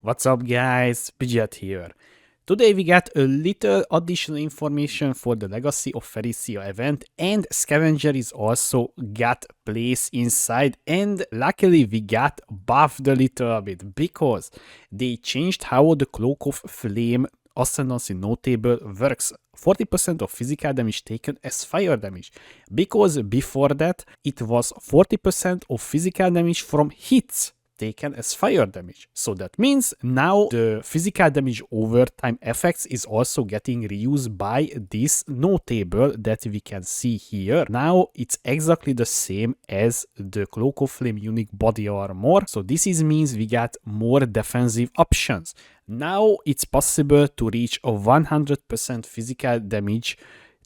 What's up guys, Pidgeot here. Today we got a little additional information for the Legacy of Phrecia event, and Scavenger is also got place inside, and luckily we got buffed a little bit because they changed how the Cloak of Flame Ascendancy notable works. 40% of physical damage taken as fire damage, because before that it was 40% of physical damage from hits taken as fire damage. So that means now the physical damage over time effects is also getting reused by this notable that we can see here. Now it's exactly the same as the Cloak of Flame unique body armor. So this means we got more defensive options. Now it's possible to reach a 100% physical damage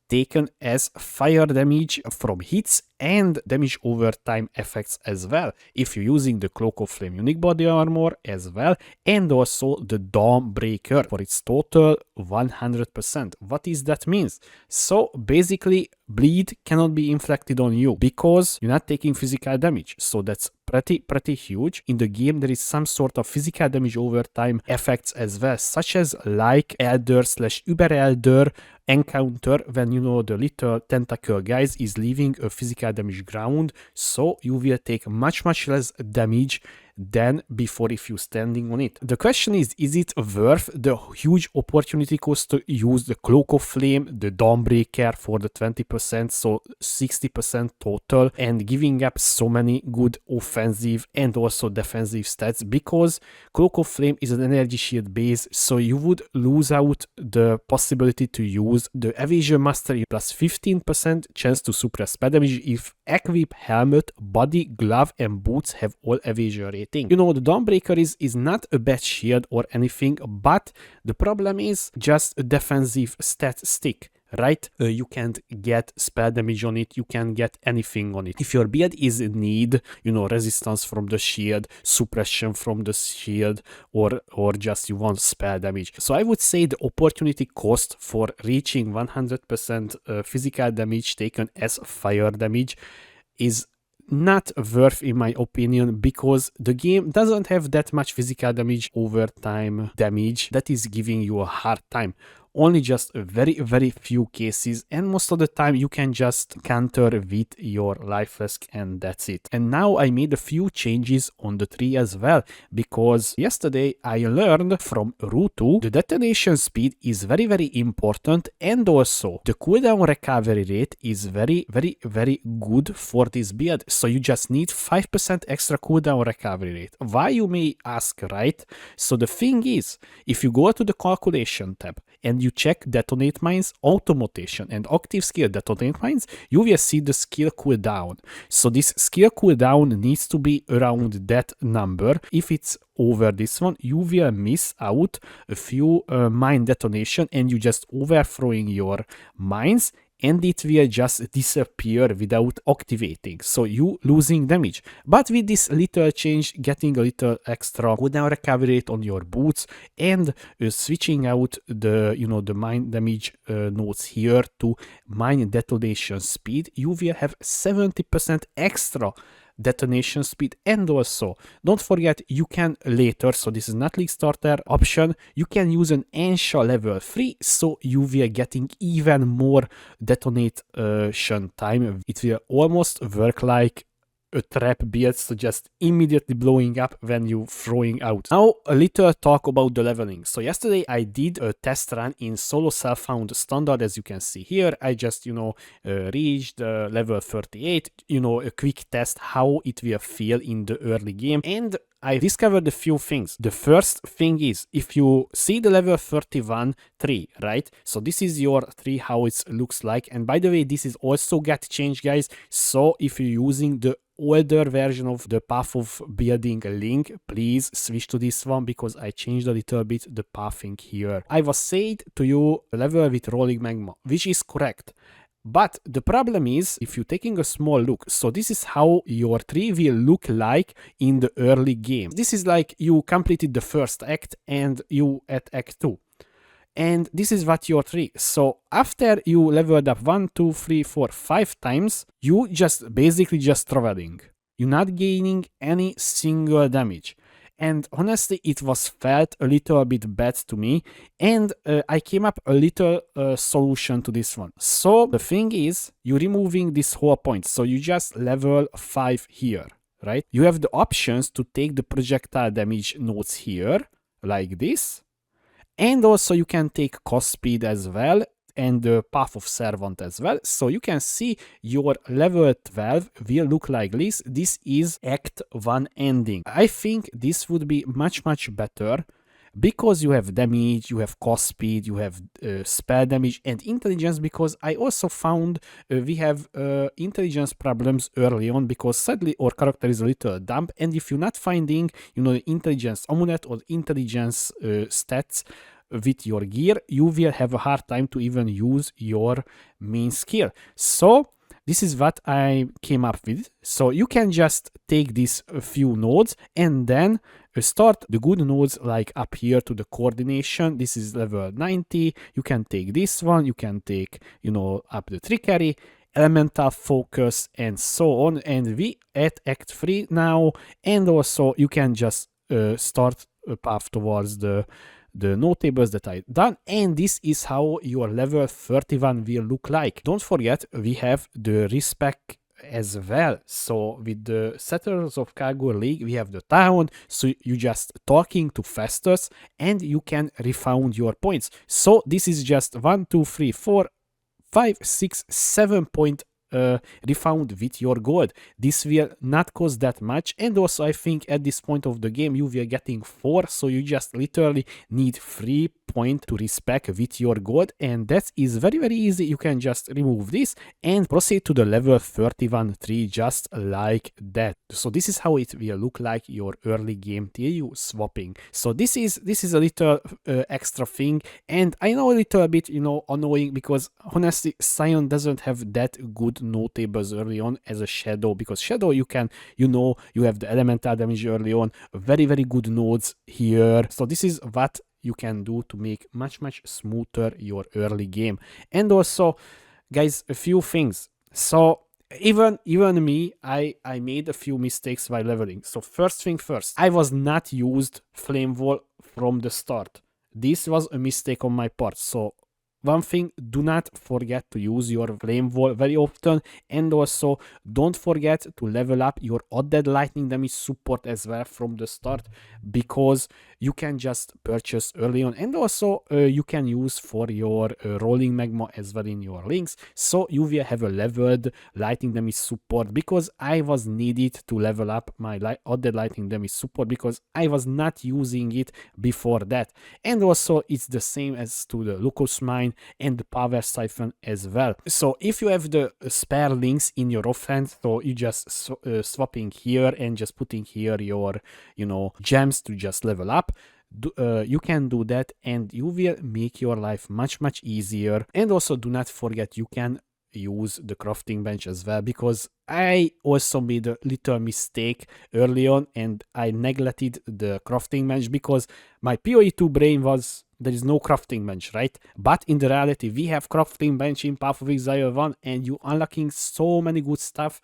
taken as fire damage from hits and damage over time effects as well, if you're using the Cloak of Flame unique body armor as well, and also the Dawnbreaker for its total 100%. What is that means? So basically bleed cannot be inflicted on you because you're not taking physical damage, so that's pretty huge. In the game there is some sort of physical damage over time effects as well, such as like Elder / Uber Elder encounter, when the little tentacle guys is leaving a physical damage ground, so you will take much less damage than before if you're standing on it. The question is it worth the huge opportunity cost to use the Cloak of Flame, the Dawnbreaker for the 20%, so 60% total, and giving up so many good offensive and also defensive stats? Because Cloak of Flame is an energy shield base, so you would lose out the possibility to use the Evasion Mastery plus 15% chance to suppress spell damage if equip helmet, body, glove and boots have all evasion rating. The Dawnbreaker is not a bad shield or anything, but the problem is just a defensive stat stick, right? You can't get spell damage on it, you can't get anything on it. If your build is in need, resistance from the shield, suppression from the shield, or just you want spell damage. So I would say the opportunity cost for reaching 100% physical damage taken as fire damage is not worth, in my opinion, because the game doesn't have that much physical damage over time damage that is giving you a hard time. Only just a very few cases, and most of the time you can just counter with your life flask and that's it. And now I made a few changes on the tree as well, because yesterday I learned from Rutu the detonation speed is very important, and also the cooldown recovery rate is very good for this build. So you just need 5% extra cooldown recovery rate. Why, you may ask, right? So the thing is, if you go to the calculation tab and you check detonate mines, automation and active skill detonate mines, you will see the skill cooldown. So this skill cooldown needs to be around that number. If it's over this one, you will miss out a few mine detonation and you just overthrowing your mines, and it will just disappear without activating, so you losing damage. But with this little change, getting a little extra cooldown recovery rate on your boots and switching out the the mine damage nodes here to mine detonation speed, you will have 70% extra detonation speed. And also don't forget, you can later, so this is not league starter option, you can use an Ensha level 3, so you will getting even more detonation time. It will almost work like a trap build, so just immediately blowing up when you throwing out. Now a little talk about the leveling. So yesterday I did a test run in solo self-found standard, as you can see here. I just reached level 38, a quick test how it will feel in the early game, and I discovered a few things. The first thing is, if you see the level 31 tree, right? So this is your tree, how it looks like. And by the way, this is also got changed, guys. So if you're using the older version of the path of building link, please switch to this one, because I changed a little bit the pathing here. I was said to you level with rolling magma, which is correct. But the problem is, if you're taking a small look, so this is how your tree will look like in the early game. This is like you completed the first act and you at act 2. And this is what your tree. So after you leveled up 1, 2, 3, 4, 5 times, you just basically just traveling. You're not gaining any single damage. and honestly it was felt a little bit bad to me, and I came up a little solution to this one. So the thing is, you're removing this whole point, so you just level 5 here, right? You have the options to take the projectile damage nodes here, like this, and also you can take cost speed as well, and the path of servant as well. So you can see your level 12 will look like this. This is act 1 ending. I think this would be much better, because you have damage, you have cost speed, you have spell damage and intelligence, because I also found we have intelligence problems early on, because sadly our character is a little dumb, and if you're not finding, you know, the intelligence amulet or intelligence stats with your gear, you will have a hard time to even use your main skill. So this is what I came up with. So you can just take these few nodes and then start the good nodes, like up here to the coordination. This is level 90. You can take this one. You can take, you know, up the trickery, elemental focus, and so on. And we at Act 3 now. And also you can just start a path towards the notables that I done, and this is how your level 31 will look like. Don't forget, we have the respec as well. So with the Settlers of Kagor League, we have the town, so you just talking to Festus and you can refound your points. So this is just 1, 2, 3, 4, 5, 6, 7 point refound with your gold. This will not cost that much, and also I think at this point of the game you will getting 4, so you just literally need 3 point to respec with your gold, and that is very easy. You can just remove this and proceed to the level 31 tree just like that. So this is how it will look like your early game till you swapping. So this is a little extra thing, and I know a little bit, you know, annoying, because honestly Scion doesn't have that good notables early on as a Shadow, because Shadow you can, you know, you have the elemental damage early on, very good nodes here. So this is what you can do to make much smoother your early game. And also, guys, a few things. So even me, I made a few mistakes while leveling. So first thing first, I was not used Flame Wall from the start. This was a mistake on my part. So one thing, do not forget to use your Flame Wall very often, and also don't forget to level up your Undead Lightning Damage support as well from the start, because you can just purchase early on, and also you can use for your Rolling Magma as well in your links, so you will have a leveled Lightning Damage support, because I was needed to level up my Undead Lightning Damage support, because I was not using it before that. And also it's the same as to the Locus Mine and the Power Siphon as well. So if you have the spare links in your offhand, so you just swapping here and just putting here your, you know, gems to just level up, you can do that, and you will make your life much easier. And also do not forget, you can use the crafting bench as well, because I also made a little mistake early on and I neglected the crafting bench, because my POE 2 brain was there is no crafting bench, right? But in the reality, we have crafting bench in Path of Exile 1, and you unlocking so many good stuff,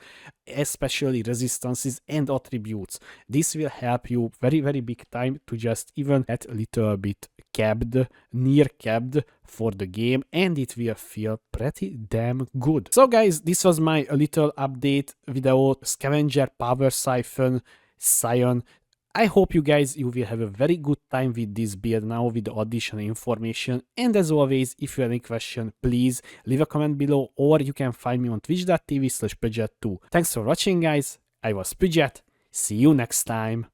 especially resistances and attributes. This will help you very big time to just even get a little bit capped, near capped for the game, and it will feel pretty damn good. So guys, this was my little update video, Scavenger, Power Siphon, Scion. I hope you guys, you will have a very good time with this build now with the additional information. And as always, if you have any question, please leave a comment below, or you can find me on twitch.tv/Pidget2. Thanks for watching, guys. I was Pidget. See you next time.